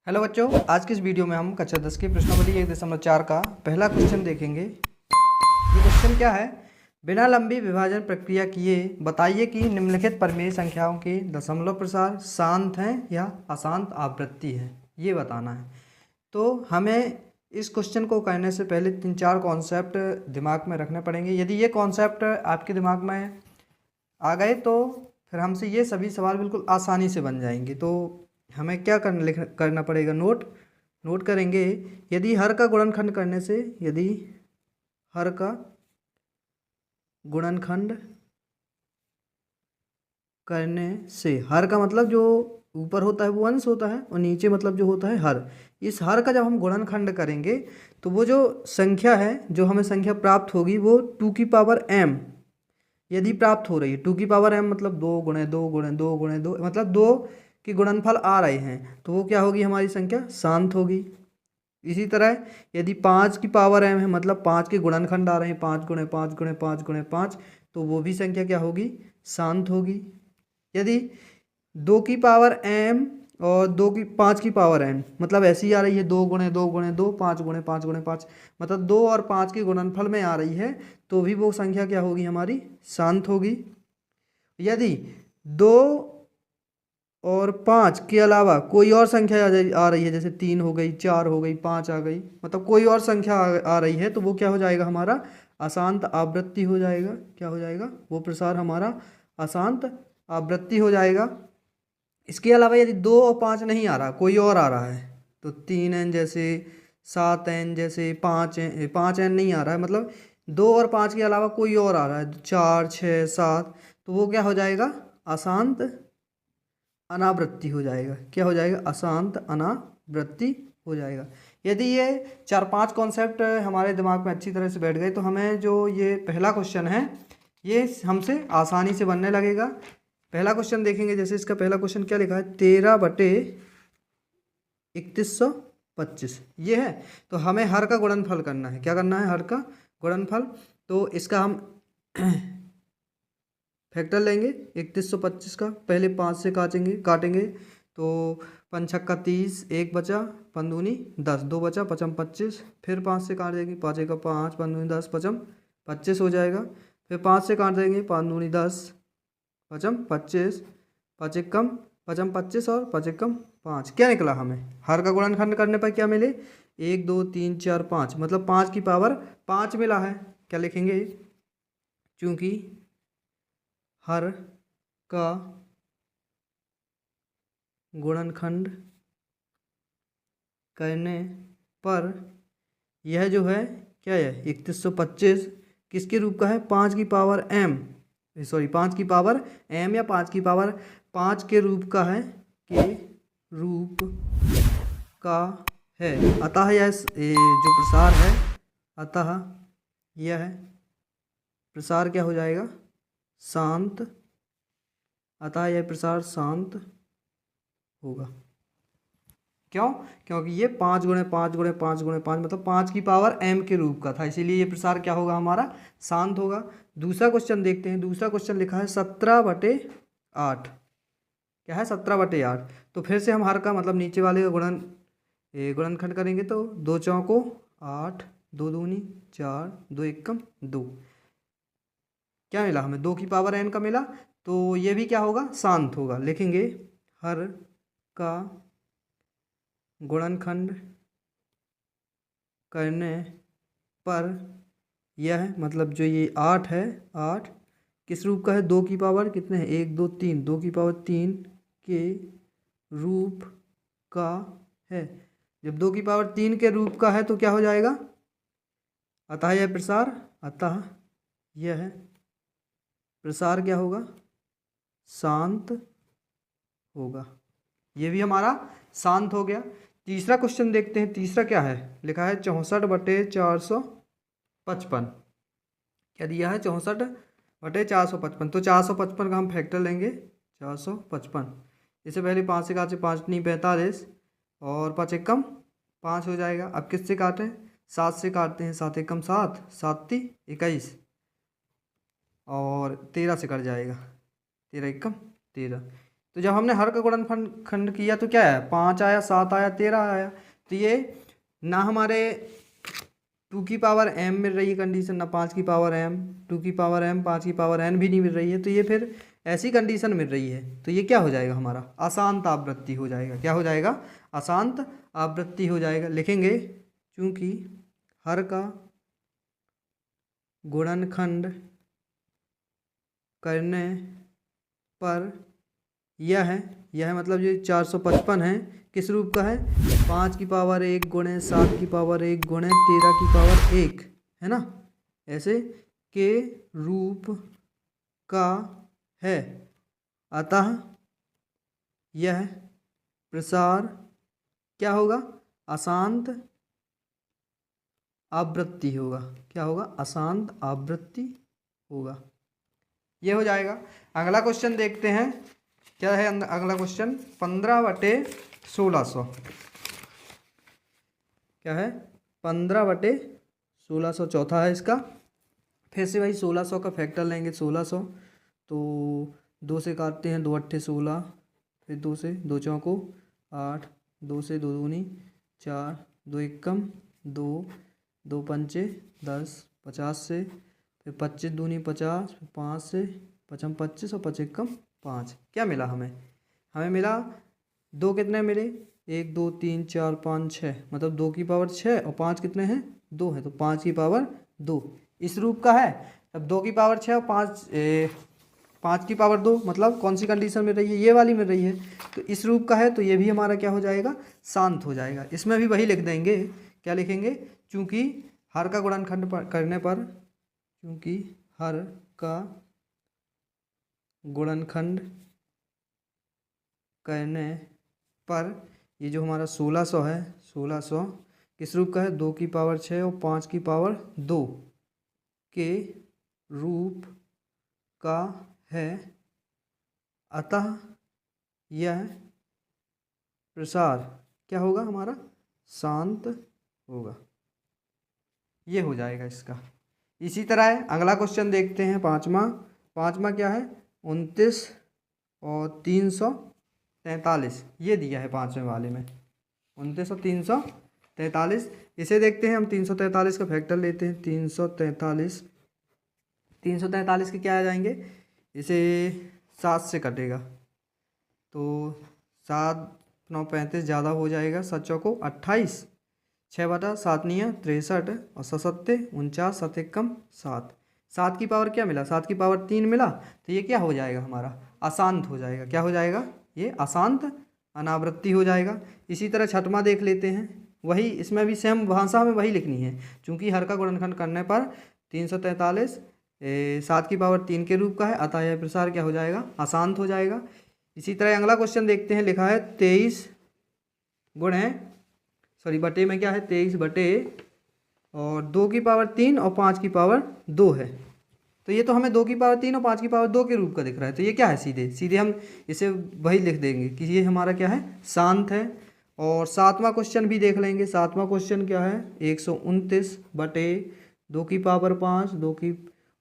Hello बच्चों, आज की इस वीडियो में हम कक्षा 10 की प्रश्नावली 1.4 का पहला क्वेश्चन देखेंगे। ये क्वेश्चन क्या है? बिना लंबी विभाजन प्रक्रिया किए बताइए कि निम्नलिखित परिमेय संख्याओं के दशमलव प्रसार शांत हैं या अशांत आवृत्ति है, ये बताना है। तो हमें इस क्वेश्चन को करने से पहले 3-4 कॉन्सेप्ट दिमाग में रखने पड़ेंगे। यदि ये कॉन्सेप्ट आपके दिमाग में आ गए तो फिर हमसे ये सभी सवाल बिल्कुल आसानी से बन जाएंगे। तो हमें क्या करना पड़ेगा? नोट करेंगे। यदि हर का गुणनखंड करने से, यदि हर का गुणनखंड करने से, हर का मतलब जो ऊपर होता है वो अंश होता है और नीचे मतलब जो होता है हर। इस हर का जब हम गुणनखंड करेंगे तो वो जो संख्या है, जो हमें संख्या प्राप्त होगी वो 2 की पावर m यदि प्राप्त हो रही है। 2 की पावर m मतलब 2 गुणे 2 गुणे 2 गुणे 2 मतलब 2 के गुणनफल आ रहे हैं, तो वो क्या होगी? हमारी संख्या शांत होगी। इसी तरह यदि 5 की पावर m है मतलब 5 के गुणनखंड आ रहे हैं, 5 गुणे 5 गुणे 5 गुणे 5, तो वो भी संख्या क्या होगी? शांत होगी। यदि 2 की पावर m और 5 की पावर n मतलब ऐसी आ रही है, 2 गुणे 2 गुणे 2, 5 गुणे 5 गुणे 5, मतलब 2 और 5 के गुणनफल में आ रही है, तो भी वो संख्या क्या होगी? हमारी शांत होगी। यदि 2 और 5 के अलावा कोई और संख्या आ रही है, जैसे 3 हो गई, 4 हो गई, 5 आ गई, मतलब कोई और संख्या आ रही है, तो वो क्या हो जाएगा? हमारा अशांत आवृत्ति हो जाएगा। क्या हो जाएगा? वो प्रसार हमारा अशांत आवृत्ति हो जाएगा। इसके अलावा यदि 2 और 5 नहीं आ रहा, कोई और आ रहा है, तो 3n जैसे, 7n जैसे, 5n नहीं आ रहा है, मतलब 2 और 5 के अलावा कोई और आ रहा है, 4 6 7, तो वो क्या हो जाएगा? अशांत अनावृत्ति हो जाएगा। क्या हो जाएगा? अशांत अनावृत्ति हो जाएगा। यदि ये 4-5 कॉन्सेप्ट हमारे दिमाग में अच्छी तरह से बैठ गए तो हमें जो ये पहला क्वेश्चन है ये हमसे आसानी से बनने लगेगा। पहला क्वेश्चन देखेंगे। जैसे इसका पहला क्वेश्चन क्या लिखा है? 13/3125 ये है। तो हमें हर का गुणनफल करना है। क्या करना है? हर का गुणनफल। तो इसका हम फैक्टर लेंगे 3125 का। पहले 5 से काटेंगे तो 5 छक्का 30, 1 बचा, 5 दूनी 10, 2 बचा, 5 25, फिर 5 से काट देंगे, 5 एक 5, 5 दूनी 10, 5 25 हो जाएगा। फिर 5 से काट देंगे, 5 दूनी 10, 5 25, 5 एक 5 25 और 5 एक 5। क्या निकला हमें? हर का गुणनखंड करने पर क्या मिले? 1 2 3 4 5, मतलब 5 की पावर 5 मिला है। क्या लिखेंगे? चूंकि हर का गुणनखंड करने पर यह जो है क्या है? 3125 किसके रूप का है? 5 की पावर m, सॉरी 5 की पावर m या 5 की पावर 5 के रूप का है, के रूप का है। अतः यह जो प्रसार है, अतः यह प्रसार क्या हो जाएगा? शांत। अतः यह प्रसार शांत होगा। क्यों? क्योंकि ये 5 गुणे 5 गुणे 5 गुणे 5 मतलब 5 की पावर m के रूप का था, इसीलिए ये प्रसार क्या होगा? हमारा शांत होगा। दूसरा क्वेश्चन देखते हैं। दूसरा क्वेश्चन लिखा है 17/8। क्या है? 17/8। तो फिर से हम हर का मतलब नीचे वाले का गुणनखंड करेंगे तो 2 चौको 8, 2 दूनी 4, 2 एकम 2। क्या मिला हमें? 2 की पावर n का मिला। तो ये भी क्या होगा? शांत होगा। लिखेंगे हर का गुणनखंड करने पर यह, मतलब जो ये 8 है, 8 किस रूप का है? 2 की पावर कितने हैं? 1 2 3, 2 की पावर 3 के रूप का है। जब 2 की पावर 3 के रूप का है तो क्या हो जाएगा? अतः यह प्रसार क्या होगा? शांत होगा। ये भी हमारा शांत हो गया। तीसरा क्वेश्चन देखते हैं। तीसरा क्या है? लिखा है 64/455। क्या दिया है? 64/455। तो 455 का हम फैक्टर लेंगे 455। इससे पहले 5 से काटे, 5 नहीं 45 और 5 एकम 5 हो जाएगा। अब किससे काटें? 7 से काटते हैं। 7 एकम 7, 7 ती 21 और 13 से कट जाएगा, 13 एकम 13। तो जब हमने हर का गुणनखंड किया तो क्या है, 5 आया, 7 आया, 13 आया। तो ये ना हमारे 2 की पावर m मिल रही है कंडीशन, ना 5 की पावर m, 2 की पावर m, 5 की पावर n भी नहीं मिल रही है। तो ये फिर ऐसी कंडीशन मिल रही है, तो ये क्या हो जाएगा हमारा, अशांत आवृत्ति हो जाएगा। क्या हो जाएगा, अशांत आवृत्ति हो जाएगा। लिखेंगे चूंकि हर का गुणनखंड करने पर यह मतलब ये 455 है, किस रूप का है, 5 की पावर 1 गुणे 7 की पावर 1 गुणे 13 की पावर 1, है ना, ऐसे के रूप का है। अतः यह प्रसार क्या होगा, अशांत आवृत्ति होगा। क्या होगा, अशांत आवृत्ति होगा। ये हो जाएगा। अगला क्वेश्चन देखते हैं, क्या है अगला क्वेश्चन, 15/1600। क्या है, 15/1600 चौथा है इसका। फिर से भाई 1600 का फैक्टर लेंगे, 1600 तो 2 से काटते हैं, 2 अट्ठे 16, फिर 2 से 2 चौको 8, 2 से 2 दूनी 4, 2 एकम 2, 2 पंचे 10, 50 से, फिर 25 दूनी 50, फिर 5 से 55 25 और 5 एकम 5। क्या मिला हमें, हमें मिला 2 कितने मिले, 1 2 3 4 5 6, मतलब 2 की पावर 6 और 5 कितने हैं, 2 है, तो 5 की पावर 2 इस रूप का है। अब 2 की पावर 6 और 5 की पावर 2, मतलब कौन सी कंडीशन मिल रही है, ये वाली मिल रही है। तो इस रूप का है, तो ये भी हमारा क्या हो जाएगा, शांत हो जाएगा। इसमें भी वही लिख देंगे, क्या लिखेंगे, चूंकि हर का गुणनखंड करने पर, चूंकि हर का गुणनखंड करने पर ये जो हमारा 1600 है, 1600 किस रूप का है, 2 की पावर 6 और 5 की पावर 2 के रूप का है। अतः यह प्रसार क्या होगा हमारा, शांत होगा। ये हो जाएगा इसका। इसी तरह है, अगला क्वेश्चन देखते हैं, पाँचवा क्या है, 29 और 343 ये दिया है 5वें वाले में, 29 और 343। इसे देखते हैं हम, 343 का फैक्टर लेते हैं, 343 के क्या आ जाएंगे, इसे 7 से कटेगा तो 7 9 35 ज़्यादा हो जाएगा, 7 चौको 28, 6/7 निया 63 और 7 49, 7 एकम 7। 7 की पावर क्या मिला, 7 की पावर 3 मिला, तो ये क्या हो जाएगा हमारा, अशांत हो जाएगा। क्या हो जाएगा, ये अशांत अनावृत्ति हो जाएगा। इसी तरह छठवां देख लेते हैं, वही इसमें भी सेम भाषा में वही लिखनी है, चूंकि हर का गुणनखंड करने पर 343 7 की पावर 3 के रूप का है, अतः यह प्रसार क्या हो जाएगा, अशांत हो जाएगा। इसी तरह अगला क्वेश्चन देखते हैं, लिखा है 23 बटे में क्या है, 23 बटे और 2 की पावर 3 और 5 की पावर 2 है। तो ये तो हमें 2 की पावर 3 और 5 की पावर 2 के रूप का दिख रहा है, तो ये क्या है, सीधे हम इसे वही लिख देंगे कि ये हमारा क्या है, शांत है। और 7वां क्वेश्चन भी देख लेंगे। 7वां क्वेश्चन क्या है, 129 बटे 2 की पावर 5, 2 की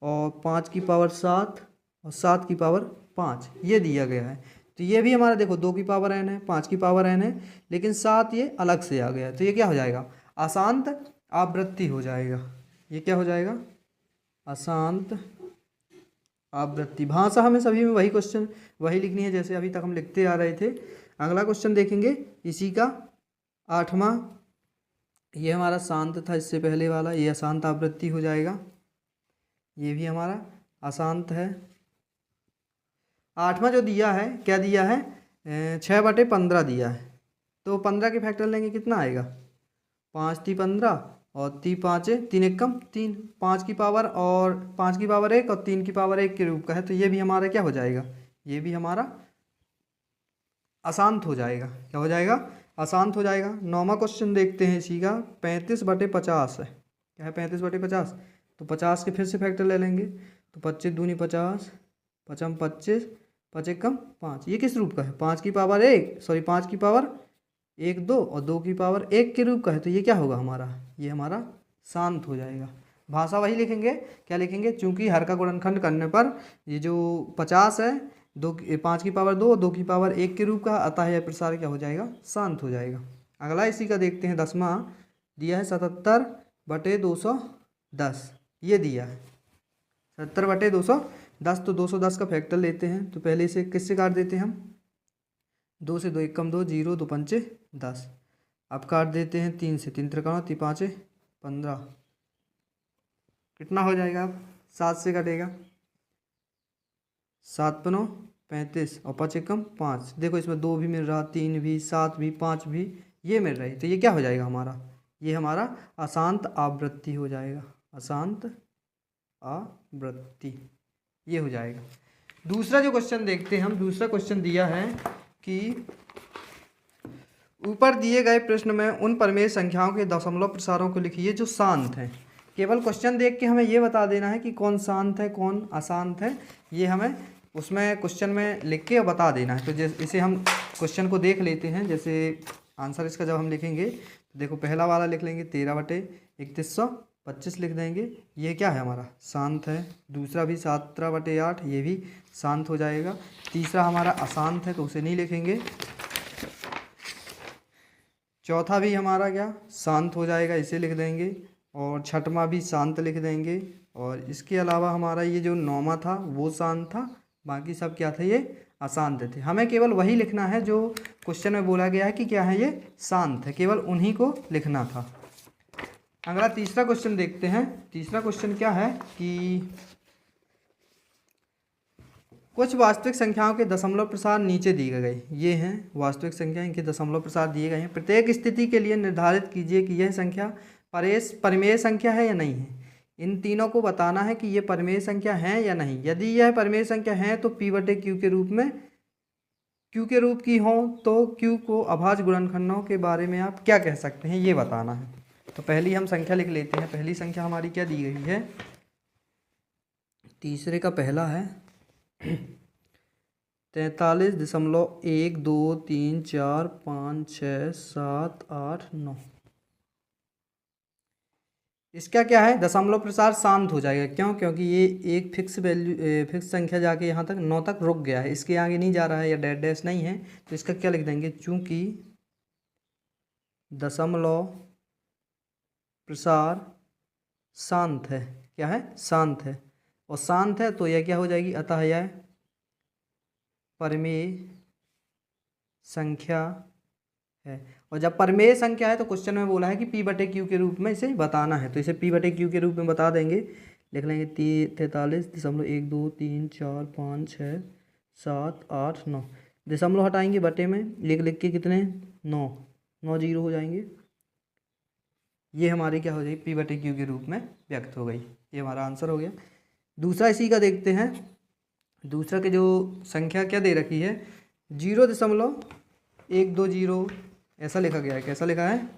और 5 की पावर 7 और 7 की पावर 5 ये दिया गया है। तो ये भी हमारा देखो 2 की पावर n है, 5 की पावर n है, लेकिन 7 ये अलग से आ गया है, तो ये क्या हो जाएगा, अशांत आवृत्ति हो जाएगा। ये क्या हो जाएगा, अशांत आवृत्ति। भाषा हमें सभी में वही क्वेश्चन वही लिखनी है जैसे अभी तक हम लिखते आ रहे थे। अगला क्वेश्चन देखेंगे इसी का 8वां, ये हमारा शांत था इससे पहले वाला, ये अशांत आवृत्ति हो जाएगा। ये भी हमारा अशांत है। 8वां जो दिया है, क्या दिया है, 6/15 दिया है, तो 15 के फैक्टर लेंगे कितना आएगा, 5 × 15 और 3 × 5 3 एकम 3, 5 की पावर और 5 की पावर 1 और 3 की पावर 1 के रूप का है, तो ये भी हमारा क्या हो जाएगा, ये भी हमारा अशांत हो जाएगा। क्या हो जाएगा, अशांत हो जाएगा। 9वां क्वेश्चन देखते हैं इसी का, 35/50 है। क्या है, 35/50, तो 50 के फिर से फैक्टर ले लेंगे, तो 25 दूनी 50, 55 25, 5 एकम 5, ये किस रूप का है, 5 की पावर 1 2 और 2 की पावर 1 के रूप का है, तो ये क्या होगा हमारा, ये हमारा शांत हो जाएगा। भाषा वही लिखेंगे, क्या लिखेंगे, चूंकि हर का गुणनखंड करने पर ये जो 50 है 5 की पावर 2 2 की पावर 1 के रूप का, अतः यह प्रसार क्या हो जाएगा, शांत हो जाएगा। अगला इसी का देखते हैं 10वां दिया है 77/210, ये दिया है 70/210। तो 210 का फैक्टर लेते हैं, तो पहले इसे किससे काट देते हैं हम, 2 से 2 1 कम 2 0 2 5 10। अब काट देते हैं 3 से, 3 त्रिकोण 3 5 15, कितना हो जाएगा, अब 7 से कटेगा, 7 5 35 और 5 1 5। देखो इसमें 2 भी मिल रहा, 3 भी, 7 भी, 5 भी, ये मिल रही, तो ये क्या हो जाएगा हमारा, ये हमारा अशांत आवृत्ति हो जाएगा, अशांत आवृत्ति, ये हो जाएगा। दूसरा जो क्वेश्चन देखते हैं हम, दूसरा क्वेश्चन दिया है कि ऊपर दिए गए प्रश्न में उन परिमेय संख्याओं के दशमलव प्रसारों को लिखिए जो शांत हैं। केवल क्वेश्चन देख के हमें ये बता देना है कि कौन शांत है कौन अशांत है, ये हमें उसमें क्वेश्चन में लिख के बता देना है। तो जैसे इसे हम क्वेश्चन को देख लेते हैं, जैसे आंसर इसका जब हम लिखेंगे तो देखो पहला वाला लिख लेंगे 13/3125 लिख देंगे, ये क्या है हमारा, शांत है। दूसरा भी 17/8, ये भी शांत हो जाएगा। तीसरा हमारा अशांत है तो उसे नहीं लिखेंगे। चौथा भी हमारा क्या, शांत हो जाएगा, इसे लिख देंगे। और छठवां भी शांत लिख देंगे। और इसके अलावा हमारा ये जो 9वां था वो शांत था, बाकी सब क्या थे, ये अशांत थे। हमें केवल वही लिखना है जो क्वेश्चन में बोला गया है कि क्या है, ये शांत है, केवल उन्हीं को लिखना था। अगला तीसरा क्वेश्चन देखते हैं। तीसरा क्वेश्चन क्या है कि कुछ वास्तविक संख्याओं के दशमलव प्रसार नीचे दिए गए, ये हैं वास्तविक संख्या, इनके दशमलव प्रसार दिए गए हैं। प्रत्येक स्थिति के लिए निर्धारित कीजिए कि यह संख्या परिमेय संख्या है या नहीं है। इन तीनों को बताना है कि ये परिमेय संख्या है या नहीं। यदि यह परिमेय संख्या है तो P/Q के रूप में, Q के रूप की हो तो Q को अभाज्य गुणनखंडों के बारे में आप क्या कह सकते हैं, ये बताना है। तो पहली हम संख्या लिख लेते हैं। पहली संख्या हमारी क्या दी गई है, तीसरे का पहला है 43.123456789। इसका क्या है, दशमलव प्रसार शांत हो जाएगा। क्यों, क्योंकि ये एक फिक्स वैल्यू, फिक्स संख्या जाके यहाँ तक 9 तक रुक गया है, इसके आगे नहीं जा रहा है या डैश डैश नहीं है, तो इसका क्या लिख देंगे, चूंकि दशमलव प्रसार शांत है, क्या है, शांत है। और शांत है तो यह क्या हो जाएगी, अतः यह परिमेय संख्या है। और जब परिमेय संख्या है तो क्वेश्चन में बोला है कि P/Q के रूप में इसे बताना है, तो इसे P/Q के रूप में बता देंगे। लिख लेंगे 43.123456789। दशमलव हटाएंगे बटे में, लिख लिख के कितने, 9 9 0 हो जाएंगे। ये हमारी क्या हो जाएगी, P/Q के रूप में व्यक्त हो गई। ये हमारा आंसर हो गया। दूसरा इसी का देखते हैं। दूसरा के जो संख्या क्या दे रखी है, 0.120, ऐसा लिखा गया है। कैसा लिखा है,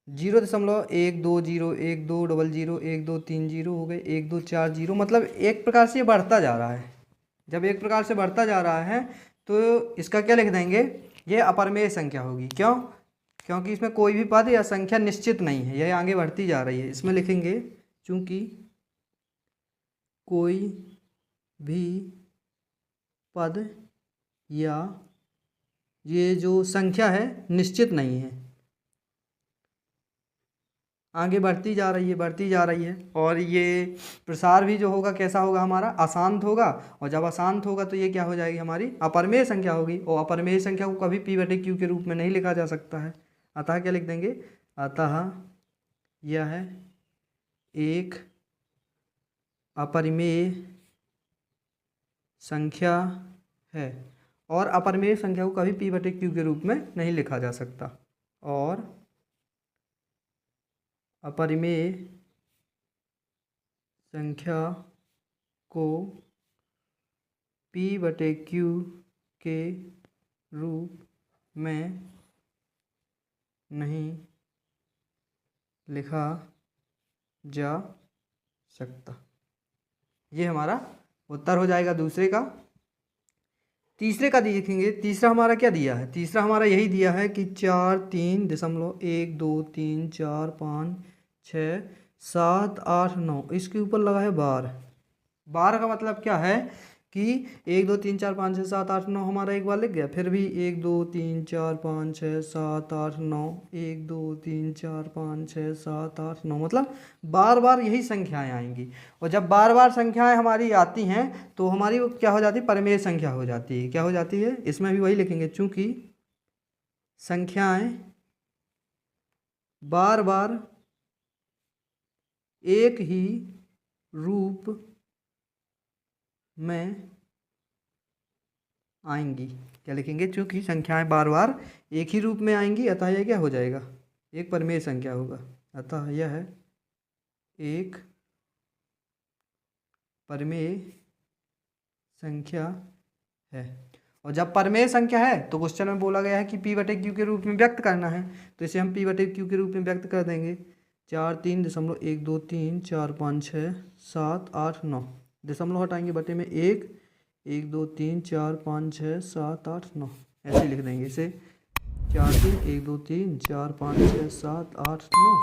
0.12012001230 हो गए, 1240, मतलब एक प्रकार से ये बढ़ता जा रहा है। जब एक प्रकार से बढ़ता जा रहा है तो इसका क्या लिख देंगे, ये अपरिमेय संख्या होगी। क्यों, क्योंकि इसमें कोई भी पद या संख्या निश्चित नहीं है, यह आगे बढ़ती जा रही है। इसमें लिखेंगे चूंकि कोई भी पद या ये जो संख्या है निश्चित नहीं है, आगे बढ़ती जा रही है, बढ़ती जा रही है। और ये प्रसार भी जो होगा कैसा होगा, हमारा अशांत होगा। और जब अशांत होगा तो ये क्या हो जाएगी, हमारी अपरिमेय संख्या होगी। और अपरिमेय संख्या को कभी P/Q के रूप में नहीं लिखा जा सकता है। अतः क्या लिख देंगे, अतः यह एक अपरिमेय संख्या है। और अपरिमेय संख्या को कभी P/Q के रूप में नहीं लिखा जा सकता। और अपरिमेय संख्या को P/Q के रूप में नहीं लिखा जा सकता। ये हमारा उत्तर हो जाएगा दूसरे का। तीसरे का देखेंगे। तीसरा हमारा क्या दिया है, तीसरा हमारा यही दिया है कि 4 3.1 2 3 4 5 6 7 8 9, इसके ऊपर लगा है 12। 12 का मतलब क्या है कि 1 2 3 4 5 6 7 8 9 हमारा एक बार लिख गया, फिर भी 1 2 3 4 5 6 7 8 9, 1 2 3 4 5 6 7 8 9, मतलब बार बार यही संख्याएं आएंगी। और जब बार बार संख्याएं हमारी आती हैं तो हमारी वो क्या हो जाती है, परिमेय संख्या हो जाती है। क्या हो जाती है, इसमें भी वही लिखेंगे, चूंकि संख्याएं बार बार एक ही रूप में आएंगी। क्या लिखेंगे, चूंकि संख्याएं बार बार एक ही रूप में आएंगी, अतः यह क्या हो जाएगा, एक परिमेय संख्या होगा। अतः यह है एक परिमेय संख्या है। और जब परिमेय संख्या है तो क्वेश्चन में बोला गया है कि पी बटे क्यू के रूप में व्यक्त करना है, तो इसे हम पी बटे क्यू के रूप में व्यक्त कर देंगे। 4 3 दशमलव 1 2 3 4 5 6 7 8 9, दशमलव हटाएंगे, बटे में 1 1 2 3 4 5 6 7 8 9, ऐसे लिख देंगे इसे। 4 3 1 2 3 4 5 6 7 8 9,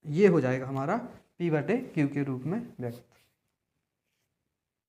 ये हो जाएगा हमारा पी बटे क्यू के रूप में व्यक्त।